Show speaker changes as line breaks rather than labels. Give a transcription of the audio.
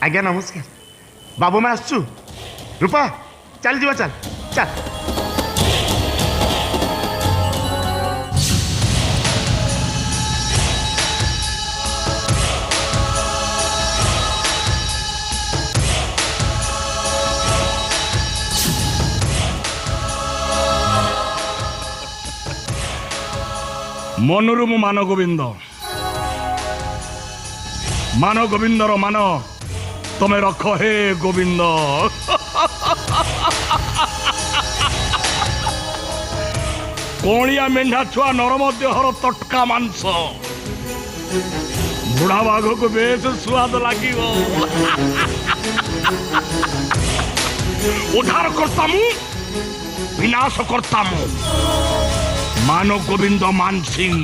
आज्ञा नमस्कार बाबू मैं आसचु रूपा चल जीवा चल चल
मनरु मु मान गोविंद मान तमे रख हे गोविंद कोणिया मेढा छुआ नरम देहर तटका मांस बुढ़ा बाघ को बेस स्वाद लगे उद्धार करता मु विनाश करता मु मानो गोविंद मान सिंह